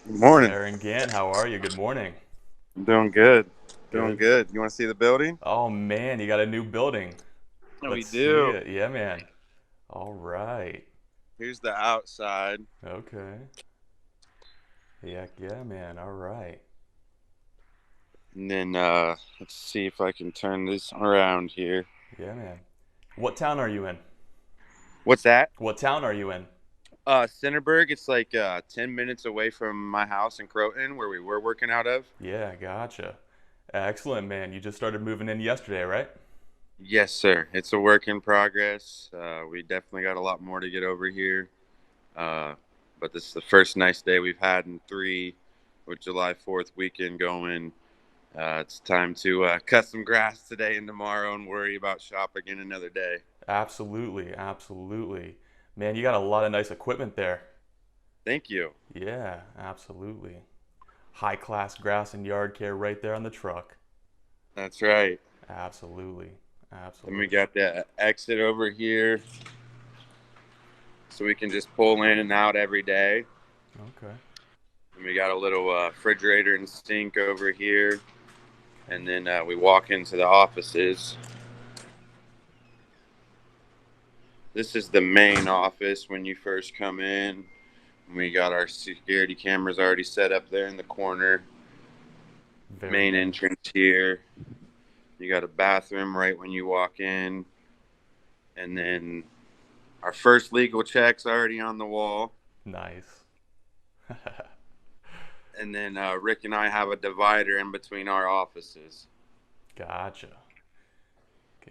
Morning. Aaron Gant, how are you? Good morning. I'm doing good. Doing Good. good. You want to see the building? Oh man, you got a new building. We Let's see do. it. Yeah, man. All right. Here's the outside. Okay. Yeah, man. All right. And then let's see if I can turn this around here. Yeah, man. What town are you in? What's that? What town are you in? Centerburg. It's like 10 minutes away from my house in Croton where we were working out of. Yeah, gotcha. Excellent, man. You just started moving in yesterday, right? Yes, sir. It's a work in progress. We definitely got a lot more to get over here. Uh, but this is the first nice day we've had in three with July 4th weekend going. It's time to cut some grass today and tomorrow and worry about shop again another day. Absolutely, absolutely. Man, you got a lot of nice equipment there. Thank you. Yeah, absolutely. High class grass and yard care right there on the truck. That's right. Absolutely. Then we Absolutely. got the exit over here so we can just pull in and out every day. Okay. And we got a little refrigerator and sink over here. And then we walk into the offices. This is the main office when you first come in. We got our security cameras already set up there in the corner. Very Main nice. entrance here. You got a bathroom right when you walk in. And then our first legal check's already on the wall. Nice. And then Rick and I have a divider in between our offices. Gotcha.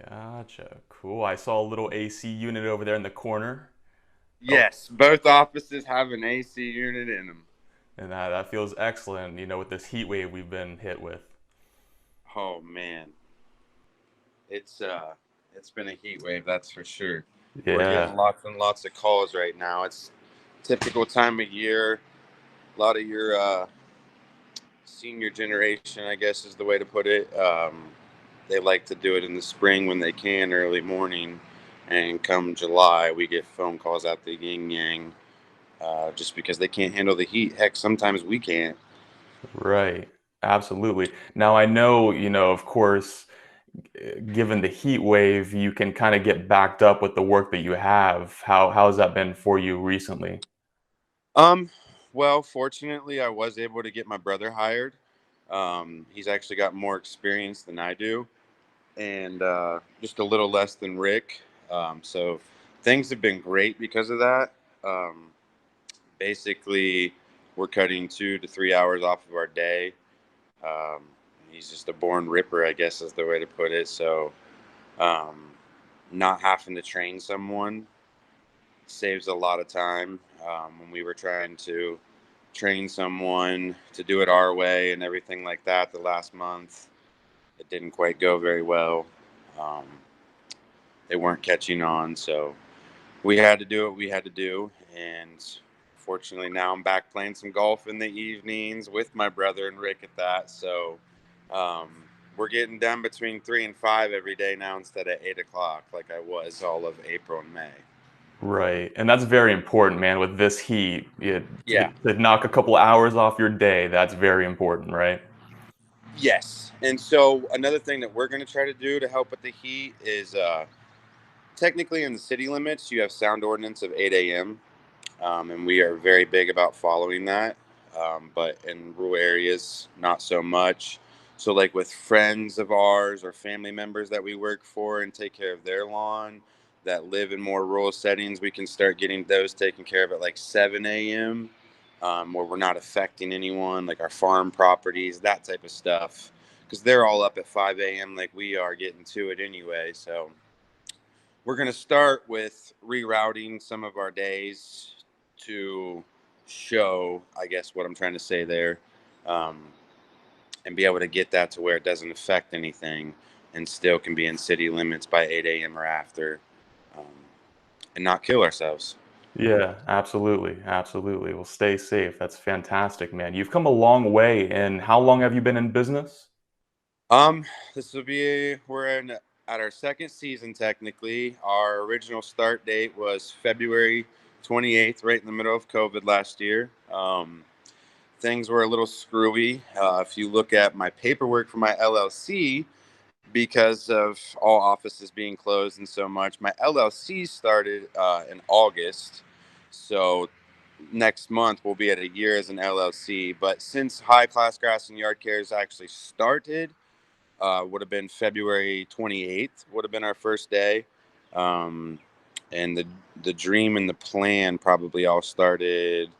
Gotcha. Cool. I saw a little AC unit over there in the corner. Oh, Yes, both offices have an AC unit in them. and that feels excellent, with this heat wave we've been hit with. Oh man, it's it's been a heat wave, that's for sure. We're Yeah, getting lots and lots of calls right now. It's typical time of year. A lot of your senior generation, I guess, is the way to put it. They like to do it in the spring when they can, early morning, and come July, we get phone calls out the yin yang, just because they can't handle the heat. Heck, sometimes we can't. right. Absolutely. Now I know, of course, given the heat wave, you can kind of get backed up with the work that you have. How has that been for you recently? Um, well, fortunately, I was able to get my brother hired. He's actually got more experience than I do, and just a little less than Rick. So things have been great because of that. Um, Basically, we're cutting 2 to 3 hours off of our day. Um, he's just a born ripper, I guess is the way to put it. So, um, not having to train someone saves a lot of time. When we were trying to train someone to do it our way and everything like that the last month, it didn't quite go very well. Um, they weren't catching on, so we had to do what we had to do. And fortunately, now I'm back playing some golf in the evenings with my brother and Rick at that. So um, we're getting done between 3 and 5 every day now instead of 8 o'clock like I was all of April and May. Right. And that's very important, man, with this heat. Yeah. To knock a couple hours off your day, that's very important, right? Yes. And so another thing that we're going to try to do to help with the heat is technically in the city limits, you have sound ordinance of 8 a.m. And we are very big about following that. But in rural areas, not so much. So, like with friends of ours or family members that we work for and take care of their lawn that live in more rural settings, we can start getting those taken care of at like 7 a.m., where we're not affecting anyone, like our farm properties, that type of stuff. Because they're all up at 5 a.m., like we are getting to it anyway. So, we're going to start with rerouting some of our days to show, I guess, what I'm trying to say there, um, and be able to get that to where it doesn't affect anything and still can be in city limits by 8 a.m. or after, um, and not kill ourselves. Yeah, absolutely. Absolutely. Well, stay safe. That's fantastic, man. You've come a long way. And how long have you been in business? Um, this will be, we're in at our second season technically. Our original start date was February 28th, right in the middle of COVID last year. things were a little screwy. If you look at my paperwork for my LLC, because of all offices being closed and so much, my LLC started in August. So next month we'll be at a year as an LLC. But since High Class Grass and Yard Cares actually started, would have been February 28th, would have been our first day. Um, and the dream and the plan probably all started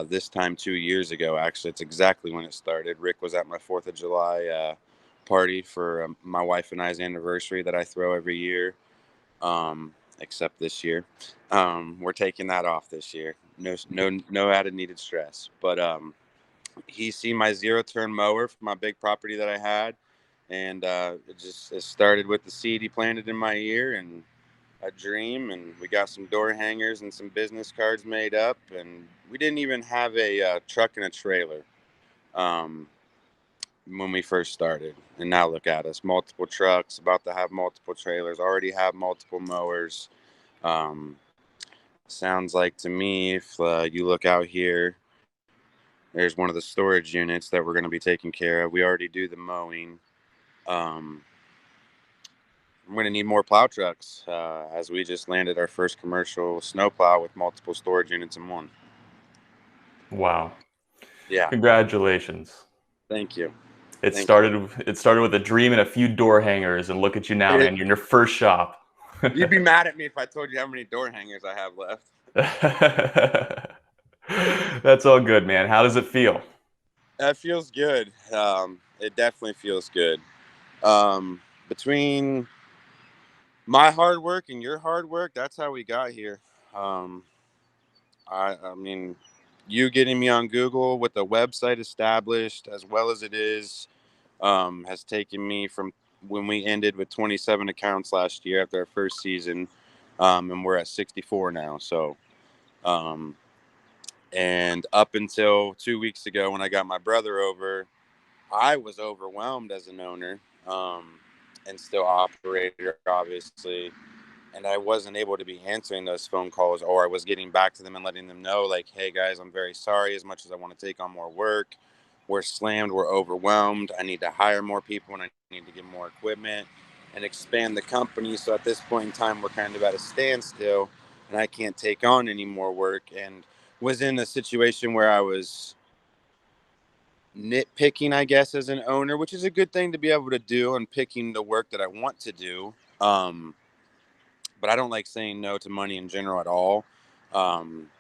this time 2 years ago. Actually, it's exactly when it started. Rick was at my 4th of July party for my wife and I's anniversary that I throw every year, except this year. We're taking that off this year. No added needed stress. But he seen my 0-turn mower for my big property that I had, and it started with the seed he planted in my ear and a dream, and we got some door hangers and some business cards made up, and we didn't even have a truck and a trailer um, when we first started. And now look at us, multiple trucks, about to have multiple trailers, already have multiple mowers. um, Sounds like to me, if you look out here, there's one of the storage units that we're going to be taking care of. We already do the mowing. um, we're going to need more plow trucks, as we just landed our first commercial snowplow with multiple storage units in one. Wow. Yeah. Congratulations. Thank you. It Thank you. started it started with a dream and a few door hangers, and look at you now, It, man. You're in your first shop. you'd be mad at me if I told you how many door hangers I have left. That's all good, man. How does it feel? That feels good. It definitely feels good. Um, Between my hard work and your hard work, that's how we got here. Um, I mean, you getting me on Google with the website established as well as it is, has taken me from when we ended with 27 accounts last year after our first season, and we're at 64 now. So, um, and up until 2 weeks ago when I got my brother over, I was overwhelmed as an owner, and still operator, obviously. And I wasn't able to be answering those phone calls, or I was getting back to them and letting them know, like, hey guys, I'm very sorry. As much as I want to take on more work, we're slammed, we're overwhelmed. I need to hire more people and I need to get more equipment and expand the company. So at this point in time, we're kind of at a standstill and I can't take on any more work. And was in a situation where I was nitpicking, I guess, as an owner, which is a good thing to be able to do, and picking the work that I want to do. But I don't like saying no to money in general at all. Um,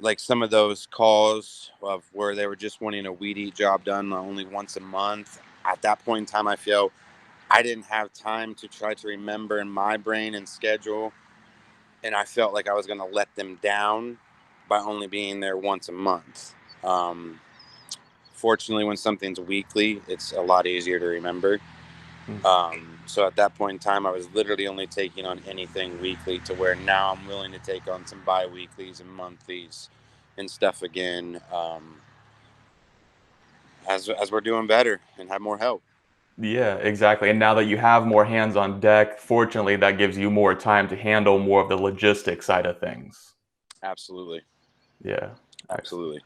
like some of those calls of where they were just wanting a weed eat job done only once a month. At that point in time, I feel I didn't have time to try to remember in my brain and schedule, and I felt like I was going to let them down by only being there once a month. Um, Fortunately, when something's weekly, it's a lot easier to remember. So at that point in time, I was literally only taking on anything weekly, to where now I'm willing to take on some bi-weeklies and monthlies and stuff again, as we're doing better and have more help. Yeah, exactly. And now that you have more hands on deck, fortunately, that gives you more time to handle more of the logistics side of things. Absolutely. Yeah, excellent. Absolutely.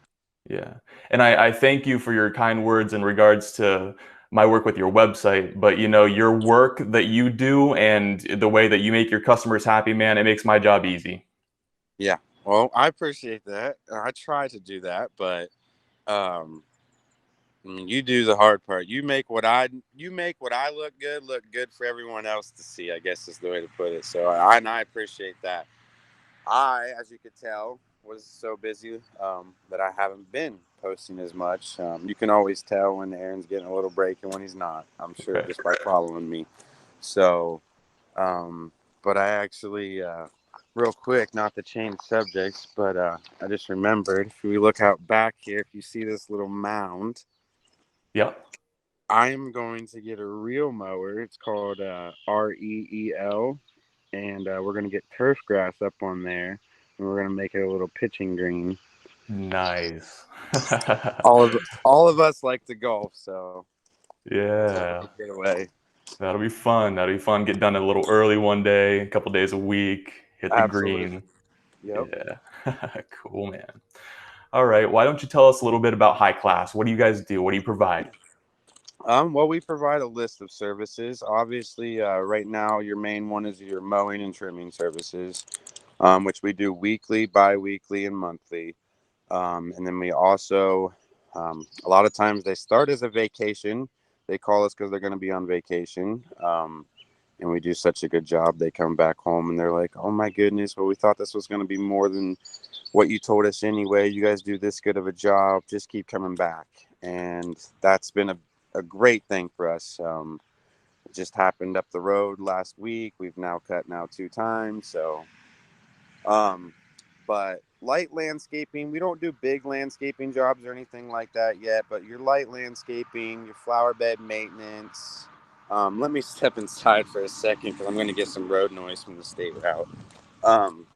Yeah. And I thank you for your kind words in regards to my work with your website. But, your work that you do and the way that you make your customers happy, man, it makes my job easy. Yeah. Well, I appreciate that. I try to do that, but um, I mean, you do the hard part. You make what I look good for everyone else to see, I guess is the way to put it. So I appreciate that. I, as you could tell, was so busy, that I haven't been posting as much. You can always tell when Aaron's getting a little break and when he's not, I'm sure, Okay. just by following me. So, um, but I actually, real quick, not to change subjects, but I just remembered, if we look out back here, if you see this little mound, Yeah. I'm going to get a real mower. It's called REEL, and we're going to get turf grass up on there, and we're going to make it a little pitching green. Nice. All of us like to golf, so it's a Yeah. fun getaway. That'll be fun. That'll be fun. Get done a little early one day, a couple days a week, hit the Absolutely. green. Yep. Yeah. Cool, man. All right. Why don't you tell us a little bit about High Class? What do you guys do? What do you provide? Well, we provide a list of services. Obviously, right now, your main one is your mowing and trimming services, which we do weekly, bi-weekly, and monthly. And then we also, a lot of times they start as a vacation. They call us because they're going to be on vacation. And we do such a good job. They come back home and they're like, oh my goodness, well, we thought this was going to be more than what you told us anyway. You guys do this good of a job. Just keep coming back. And that's been a great thing for us. It just happened up the road last week. We've now cut now 2 times. Um, but light landscaping, we don't do big landscaping jobs or anything like that yet, but your light landscaping, your flower bed maintenance. Let me step inside for a second because I'm going to get some road noise from the state route. Um,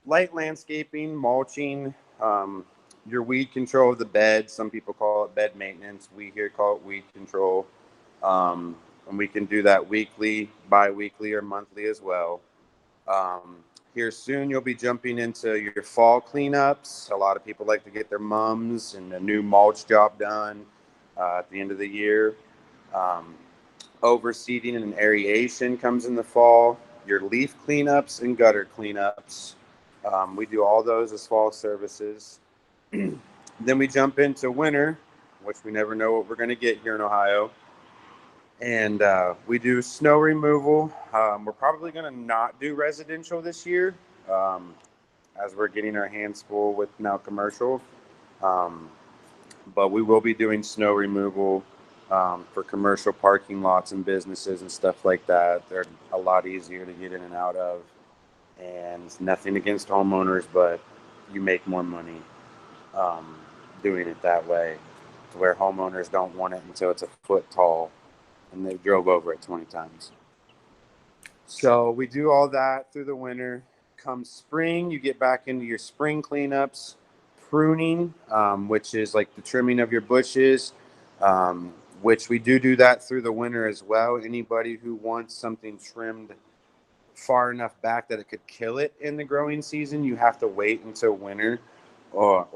Light landscaping, mulching, your weed control of the bed. Some people call it bed maintenance. We here call it weed control. And we can do that weekly, bi-weekly, or monthly as well. Um, Here soon, you'll be jumping into your fall cleanups. A lot of people like to get their mums and a new mulch job done at the end of the year. Um, Overseeding and aeration comes in the fall. Your leaf cleanups and gutter cleanups. We do all those as fall services. Then we jump into winter, which we never know what we're going to get here in Ohio. And we do snow removal. We're probably going to not do residential this year, um, as we're getting our hands full with now commercial. Um, but we will be doing snow removal for commercial parking lots and businesses and stuff like that. They're a lot easier to get in and out of. And nothing against homeowners, but you make more money um, doing it that way, to where homeowners don't want it until it's a foot tall and they drove over it 20 times. So we do all that through the winter. Come spring, you get back into your spring cleanups, pruning, which is like the trimming of your bushes, which we do that through the winter as well. Anybody who wants something trimmed far enough back that it could kill it in the growing season, you have to wait until winter or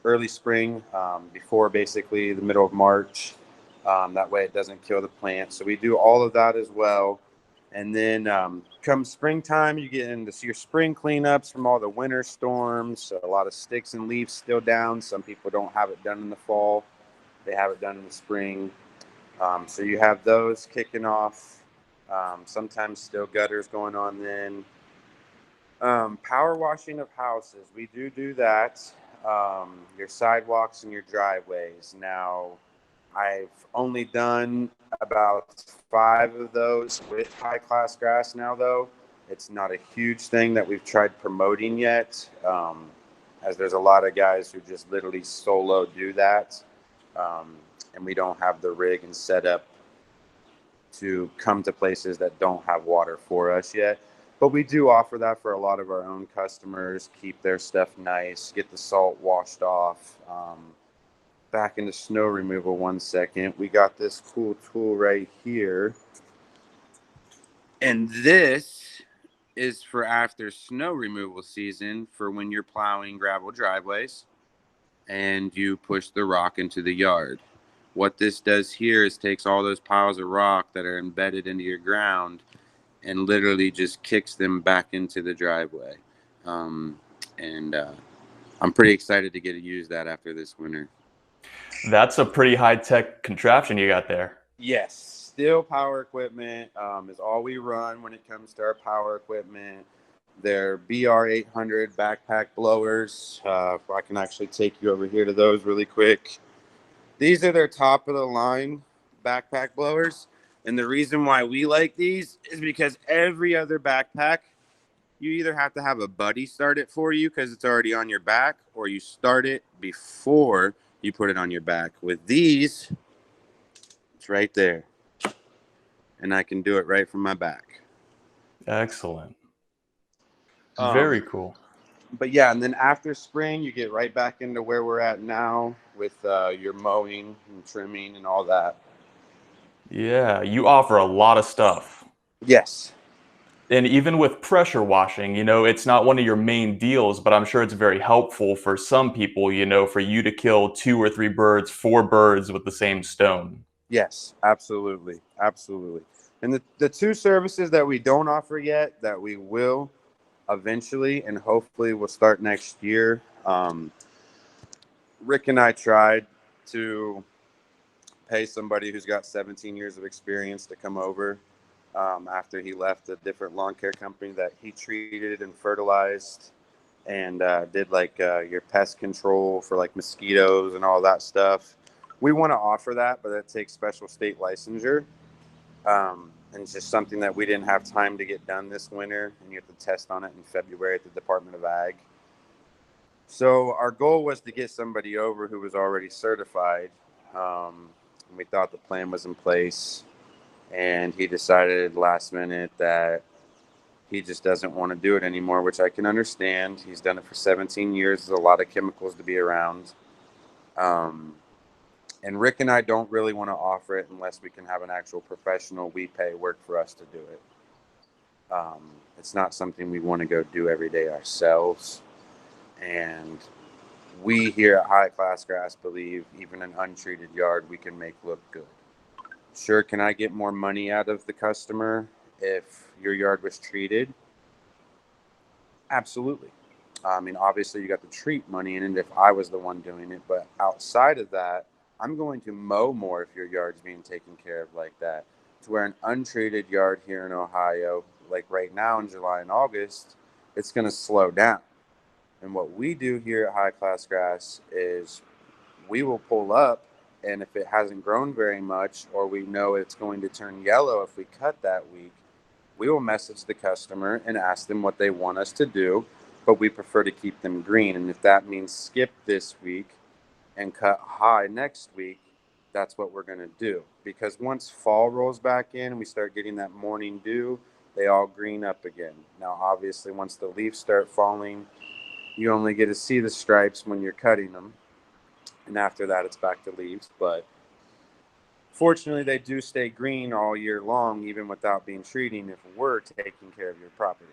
early spring, before basically the middle of March. That way it doesn't kill the plant. So we do all of that as well. And then come springtime, you get into your spring cleanups from all the winter storms. So a lot of sticks and leaves still down. Some people don't have it done in the fall, they have it done in the spring. So you have those kicking off. Sometimes still gutters going on then. Power washing of houses. We do that. Your sidewalks and your driveways. Now, I've only done about 5 of those with high class grass now, though. It's not a huge thing that we've tried promoting yet, as there's a lot of guys who just literally solo do that. Um, and we don't have the rig and setup to come to places that don't have water for us yet. But we do offer that for a lot of our own customers, keep their stuff nice, get the salt washed off. Back into snow removal 1 second. We got this cool tool right here. And this is for after snow removal season, for when you're plowing gravel driveways and you push the rock into the yard. What this does here is takes all those piles of rock that are embedded into your ground and literally just kicks them back into the driveway. And I'm pretty excited to get to use that after this winter. That's a pretty high tech contraption you got there. Yes, still power equipment is all we run when it comes to our power equipment. They're BR 800 backpack blowers. I can actually take you over here to those really quick. These are their top of the line backpack blowers. And the reason why we like these is because every other backpack, you either have to have a buddy start it for you because it's already on your back, or you start it before you put it on your back. With these, it's right there. And I can do it right from my back. Excellent. Um, Very cool. but yeah, and then after spring, you get right back into where we're at now with your mowing and trimming and all that. Yeah, you offer a lot of stuff. Yes. And even with pressure washing, it's not one of your main deals, but I'm sure it's very helpful for some people, for you to kill two or three birds, four birds with the same stone. Yes, absolutely, absolutely. And the two services that we don't offer yet that we will eventually, and hopefully will start next year. Rick and I tried to pay somebody who's got 17 years of experience to come over after he left a different lawn care company that he treated and fertilized and did like your pest control for like mosquitoes and all that stuff. We want to offer that, but that takes special state licensure. And it's just something that we didn't have time to get done this winter, and you have to test on it in February at the Department of Ag. So our goal was to get somebody over who was already certified. And we thought the plan was in place, and he decided last minute that he just doesn't want to do it anymore, which I can understand. He's done it for 17 years. There's a lot of chemicals to be around. Um, and Rick and I don't really want to offer it unless we can have an actual professional we pay work for us to do it. It's not something we want to go do every day ourselves. And we here at High Class Grass believe even an untreated yard we can make look good. Sure, can I get more money out of the customer if your yard was treated? Absolutely. I mean, obviously, you got the treat money in it if I was the one doing it. But outside of that, I'm going to mow more if your yard's being taken care of like that. To where an untreated yard here in Ohio, like right now in July and August, it's going to slow down. And what we do here at High Class Grass is we will pull up, and if it hasn't grown very much, or we know it's going to turn yellow if we cut that week, we will message the customer and ask them what they want us to do, but we prefer to keep them green. And if that means skip this week and cut high next week, that's what we're going to do. Because once fall rolls back in and we start getting that morning dew, they all green up again. Now, obviously, once the leaves start falling, you only get to see the stripes when you're cutting them. And after that, it's back to leaves. But fortunately, they do stay green all year long, even without being treating if we're taking care of your property.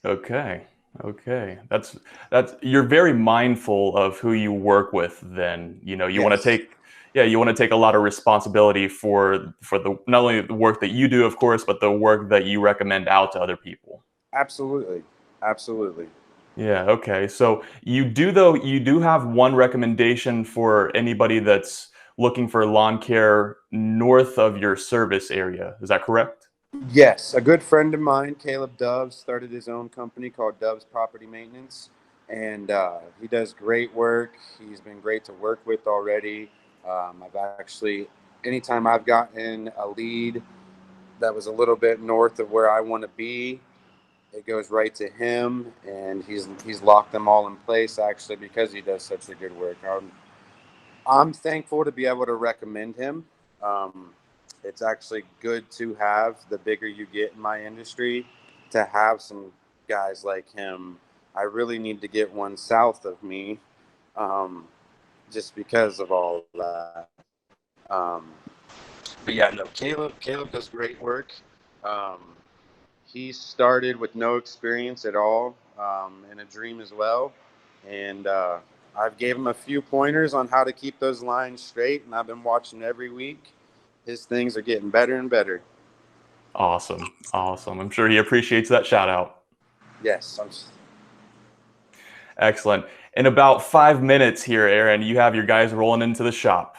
Okay. Okay. That's you're very mindful of who you work with then. You want to Yes, take you want to take a lot of responsibility for the not only the work that you do, of course, but the work that you recommend out to other people. absolutely. Absolutely. Yeah, okay. So you do have one recommendation for anybody that's looking for lawn care north of your service area. Is that correct? Yes, a good friend of mine, Caleb Doves, started his own company called Doves Property Maintenance, and he does great work. He's been great to work with already. I've actually, anytime I've gotten a lead that was a little bit north of where I want to be, it goes right to him, and he's locked them all in place actually because he does such a good work. I'm thankful to be able to recommend him. Um, it's actually good to have the bigger you get in my industry to have some guys like him. I really need to get one south of me um, just because of all of that. Um, but yeah, no, Caleb does great work. Um, he started with no experience at all and a dream as well. And I've gave him a few pointers on how to keep those lines straight, and I've been watching every week. His things are getting better and better. Awesome. Awesome. I'm sure he appreciates that shout out. Yes, Excellent. In about 5 minutes here, Aaron, you have your guys rolling into the shop.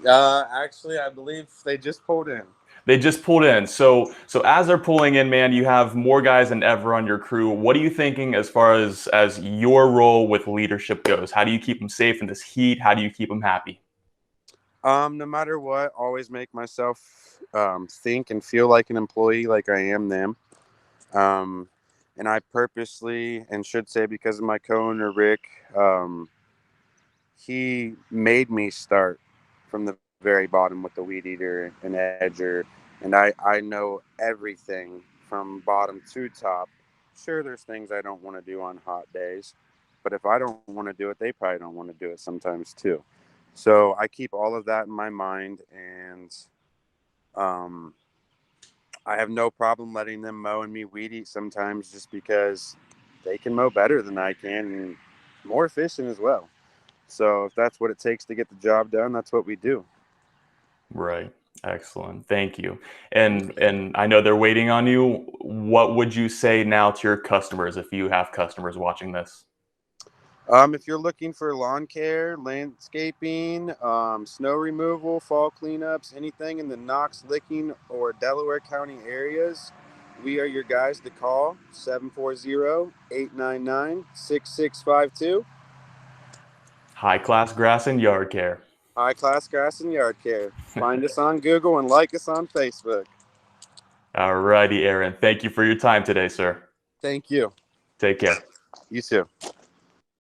actually, I believe they just pulled in. They just pulled in. So as they're pulling in, man, you have more guys than ever on your crew. What are you thinking as far as your role with leadership goes? How do you keep them safe in this heat? How do you keep them happy? No matter what, always make myself think and feel like an employee, like I am them. Um, and I purposely, and should say because of my co-owner Rick, um, he made me start from the very bottom with the weed eater and edger, and I know everything from bottom to top. Sure, there's things I don't want to do on hot days, but if I don't want to do it, they probably don't want to do it sometimes too. So I keep all of that in my mind, and um, I have no problem letting them mow and me weed eat sometimes, just because they can mow better than I can and more efficient as well. So if that's what it takes to get the job done, that's what we do. Right. Excellent. Thank you. And I know they're waiting on you. What would you say now to your customers if you have customers watching this? If you're looking for lawn care, landscaping, snow removal, fall cleanups, anything in the Knox, Licking, or Delaware County areas, we are your guys to call 740-899-6652. High class grass and yard care. High Class Grass and Yard Care. Find us on Google and like us on Facebook. All righty, Aaron. Thank you for your time today, sir. Thank you. Take care. You too.